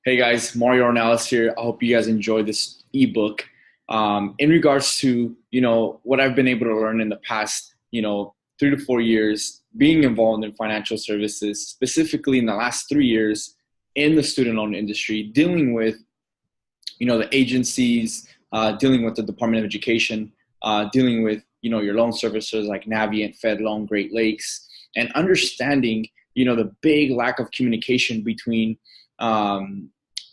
Hey guys, Mario Ornelas here. I hope you guys enjoy this ebook. In regards to what I've been able to learn in the past 3 to 4 years being involved in financial services, specifically in the last 3 years in the student loan industry, dealing with the agencies, dealing with the Department of Education, dealing with your loan servicers like Navient, Fed Loan, Great Lakes, and understanding the big lack of communication between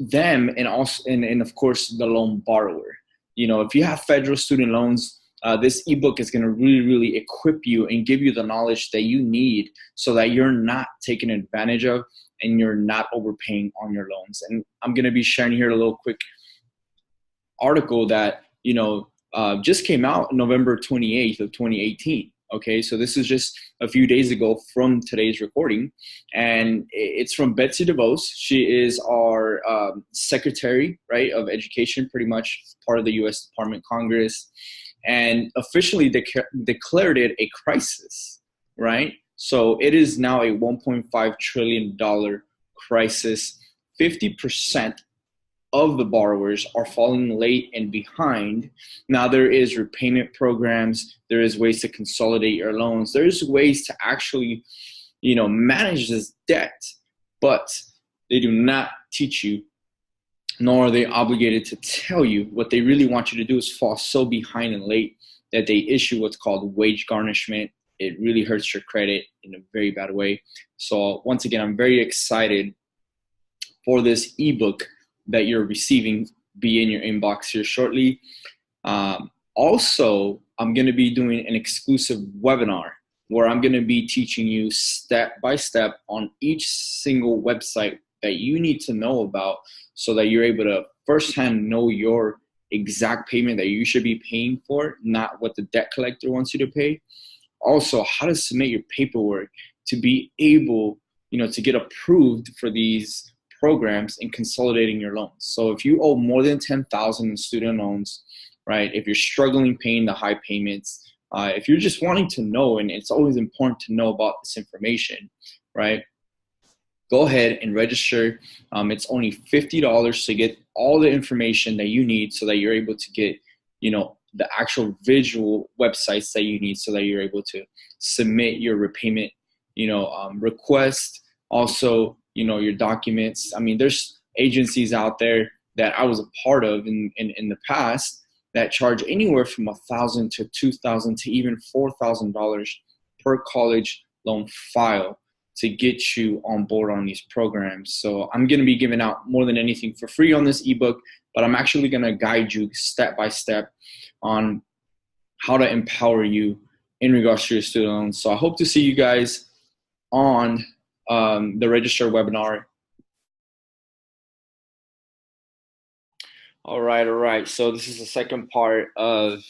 them and also and of course the loan borrower. If you have federal student loans, this ebook is going to really equip you and give you the knowledge that you need so that you're not taken advantage of and you're not overpaying on your loans. And I'm going to be sharing here a little quick article that just came out November 28th of 2018. Okay, so this is just a few days ago from today's recording, and it's from Betsy DeVos. She is our Secretary, right, of Education, pretty much part of the U.S. Department of Congress, and officially declared it a crisis, right? So it is now a $1.5 trillion crisis. 50% of the borrowers are falling late and behind. Now there is repayment programs, there is ways to consolidate your loans, there's ways to actually, manage this debt, but they do not teach you, nor are they obligated to tell you. What they really want you to do is fall so behind and late that they issue what's called wage garnishment. It really hurts your credit in a very bad way. So once again, I'm very excited for this ebook that you're receiving be in your inbox here shortly. Also, I'm going to be doing an exclusive webinar where I'm going to be teaching you step by step on each single website that you need to know about so that you're able to firsthand know your exact payment that you should be paying for, not what the debt collector wants you to pay. Also, how to submit your paperwork to be able, to get approved for these programs and consolidating your loans. So if you owe more than $10,000 in student loans, right? If you're struggling paying the high payments, if you're just wanting to know, and it's always important to know about this information, right? Go ahead and register. It's only $50 to get all the information that you need so that you're able to get, the actual visual websites that you need so that you're able to submit your repayment, request. Also, your documents. I mean, there's agencies out there that I was a part of in the past that charge anywhere from $1,000 to $2,000 to even $4,000 per college loan file to get you on board on these programs. So I'm going to be giving out more than anything for free on this ebook, but I'm actually going to guide you step by step on how to empower you in regards to your student loans. So I hope to see you guys on the register webinar. All right. So this is the second part of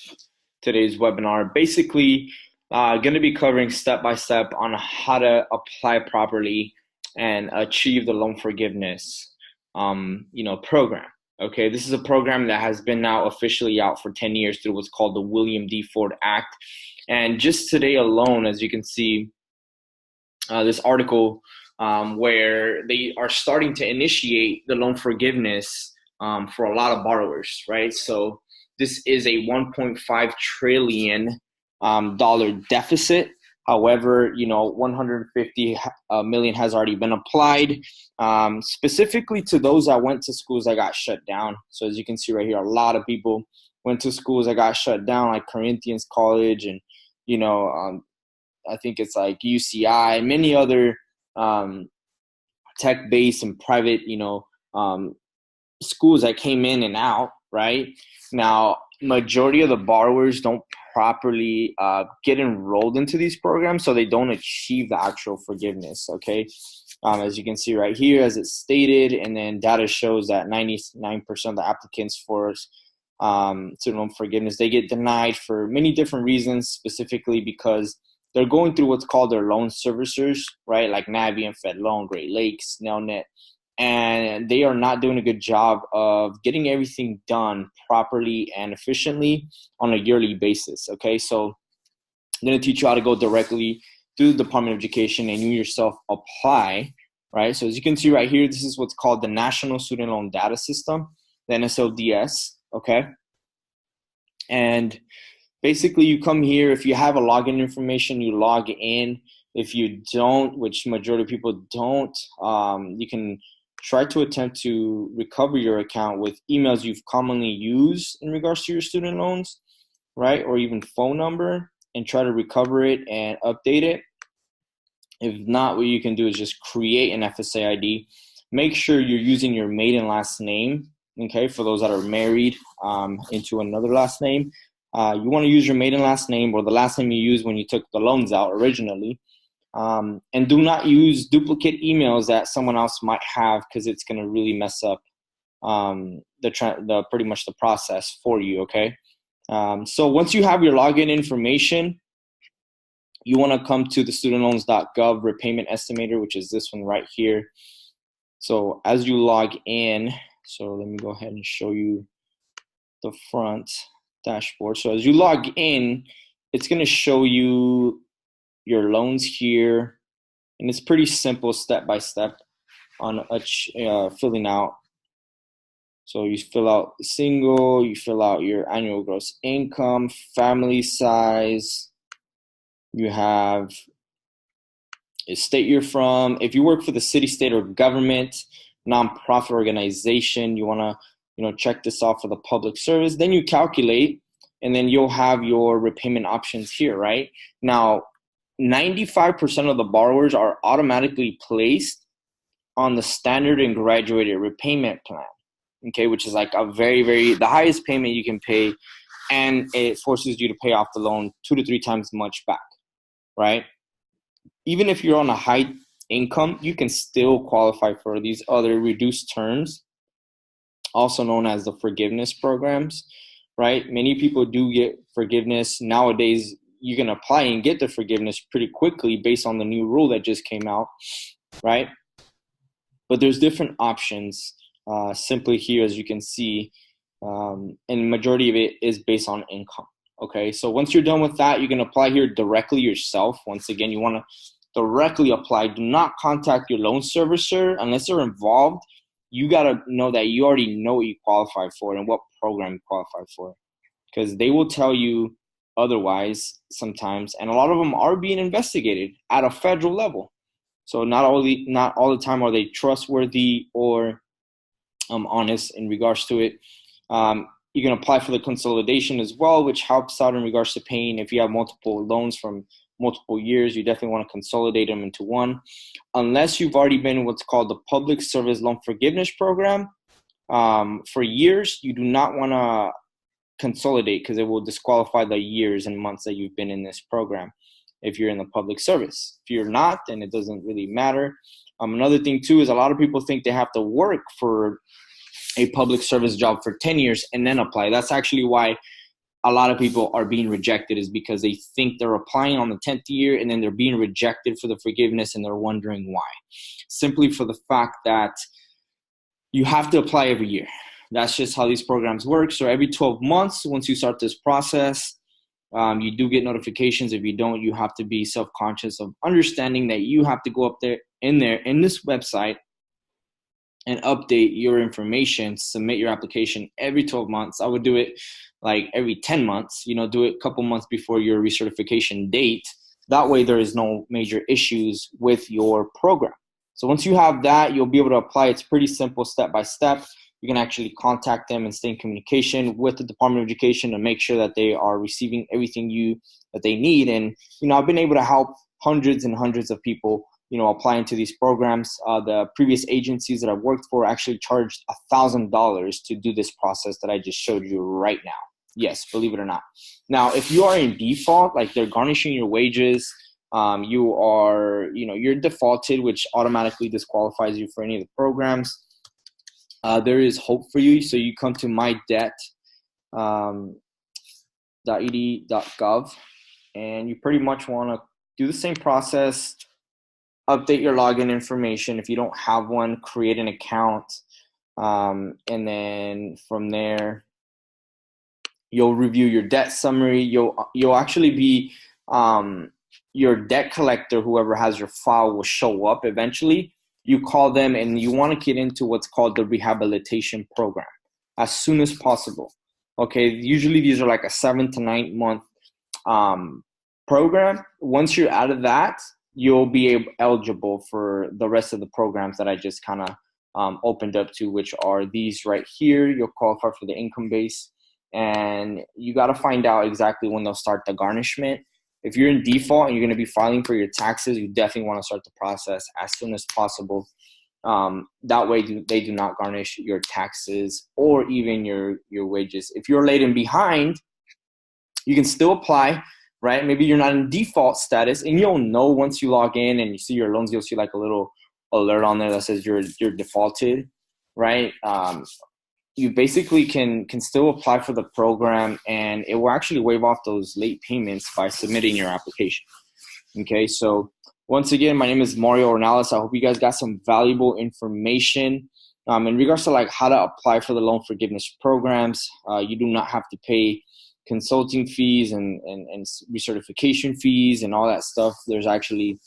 today's webinar. Basically, going to be covering step by step on how to apply properly and achieve the loan forgiveness, program. Okay, this is a program that has been now officially out for 10 years through what's called the William D. Ford Act. And just today alone, as you can see, this article where they are starting to initiate the loan forgiveness for a lot of borrowers, right? So this is a $1.5 trillion dollar deficit. However, 150 million has already been applied, specifically to those that went to schools that got shut down. So as you can see right here, a lot of people went to schools that got shut down, like Corinthians College and, I think it's like UCI, many other tech-based and private, schools that came in and out, right? Now, majority of the borrowers don't properly get enrolled into these programs, so they don't achieve the actual forgiveness, okay? As you can see right here, as it's stated, and then data shows that 99% of the applicants for student loan forgiveness, they get denied for many different reasons, specifically because they're going through what's called their loan servicers, right? Like Navient, Fed Loan, Great Lakes, Nelnet, and they are not doing a good job of getting everything done properly and efficiently on a yearly basis, okay? So I'm going to teach you how to go directly through the Department of Education and you yourself apply right? So as you can see right here, this is what's called the National Student Loan Data System, the NSLDS, okay? And basically you come here, if you have a login information, you log in. If you don't, which majority of people don't, you can try to attempt to recover your account with emails you've commonly used in regards to your student loans, right? Or even phone number, and try to recover it and update it. If not, what you can do is just create an FSA ID. Make sure you're using your maiden last name, okay, for those that are married into another last name. You want to use your maiden last name or the last name you used when you took the loans out originally. And do not use duplicate emails that someone else might have, because it's going to really mess up pretty much the process for you, okay? So once you have your login information, you want to come to the studentloans.gov repayment estimator, which is this one right here. So as you log in, so let me go ahead and show you the front dashboard. So as you log in, it's going to show you your loans here, and it's pretty simple step by step on filling out. So you fill out single, you fill out your annual gross income, family size, you have a state you're from. If you work for the city, state, or government, nonprofit organization, you want to check this off for the public service. Then you calculate, and then you'll have your repayment options here, right? Now, 95% of the borrowers are automatically placed on the standard and graduated repayment plan, okay, which is like a the highest payment you can pay, and it forces you to pay off the loan 2 to 3 times much back, right? Even if you're on a high income, you can still qualify for these other reduced terms, also known as the forgiveness programs, right? Many people do get forgiveness. Nowadays, you can apply and get the forgiveness pretty quickly based on the new rule that just came out, right? But there's different options simply here, as you can see, and majority of it is based on income, okay? So once you're done with that, you can apply here directly yourself. Once again, you want to directly apply. Do not contact your loan servicer unless they're involved. You got to know that you already know what you qualify for and what program you qualify for, because they will tell you otherwise sometimes, and a lot of them are being investigated at a federal level. So not all the time are they trustworthy or honest in regards to it. You can apply for the consolidation as well, which helps out in regards to paying. If you have multiple loans from multiple years, you definitely want to consolidate them into one. Unless you've already been in what's called the Public Service Loan Forgiveness Program for years, you do not want to consolidate, because it will disqualify the years and months that you've been in this program if you're in the public service. If you're not, then it doesn't really matter. Another thing too is a lot of people think they have to work for a public service job for 10 years and then apply. That's actually why a lot of people are being rejected, is because they think they're applying on the 10th year and then they're being rejected for the forgiveness, and they're wondering why. Simply for the fact that you have to apply every year. That's just how these programs work. So every 12 months, once you start this process, you do get notifications. If you don't, you have to be self-conscious of understanding that you have to go up there in this website and update your information, submit your application every 12 months. I would do it like every 10 months, do it a couple months before your recertification date. That way there is no major issues with your program. So once you have that, you'll be able to apply. It's pretty simple, step by step. You can actually contact them and stay in communication with the Department of Education to make sure that they are receiving everything that they need. And, I've been able to help hundreds and hundreds of people, applying to these programs. The previous agencies that I've worked for actually charged $1,000 to do this process that I just showed you right now. Yes, believe it or not. Now, if you are in default, like they're garnishing your wages, you're defaulted, which automatically disqualifies you for any of the programs. There is hope for you. So you come to mydebt.ed.gov, and you pretty much want to do the same process, update your login information. If you don't have one, create an account. And then from there, you'll review your debt summary. You'll actually be, your debt collector, whoever has your file, will show up eventually, you call them and you want to get into what's called the rehabilitation program as soon as possible. Okay, usually these are like a 7 to 9 month program. Once you're out of that, you'll be eligible for the rest of the programs that I just kind of opened up to, which are these right here. You'll qualify for the income base, and you got to find out exactly when they'll start the garnishment. If you're in default and you're going to be filing for your taxes, you definitely want to start the process as soon as possible. That way they do not garnish your taxes or even your wages. If you're late and behind, you can still apply, right? Maybe you're not in default status, and you'll know once you log in and you see your loans, you'll see like a little alert on there that says you're defaulted, right? You basically can still apply for the program, and it will actually waive off those late payments by submitting your application. Okay, so once again, my name is Mario Ornelas. I hope you guys got some valuable information. In regards to like how to apply for the loan forgiveness programs, you do not have to pay consulting fees and recertification fees and all that stuff. There's actually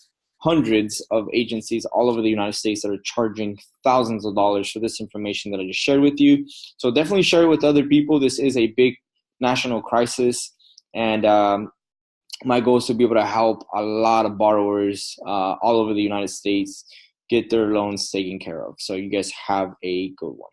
hundreds of agencies all over the United States that are charging thousands of dollars for this information that I just shared with you. So definitely share it with other people. This is a big national crisis, and my goal is to be able to help a lot of borrowers all over the United States get their loans taken care of. So you guys have a good one.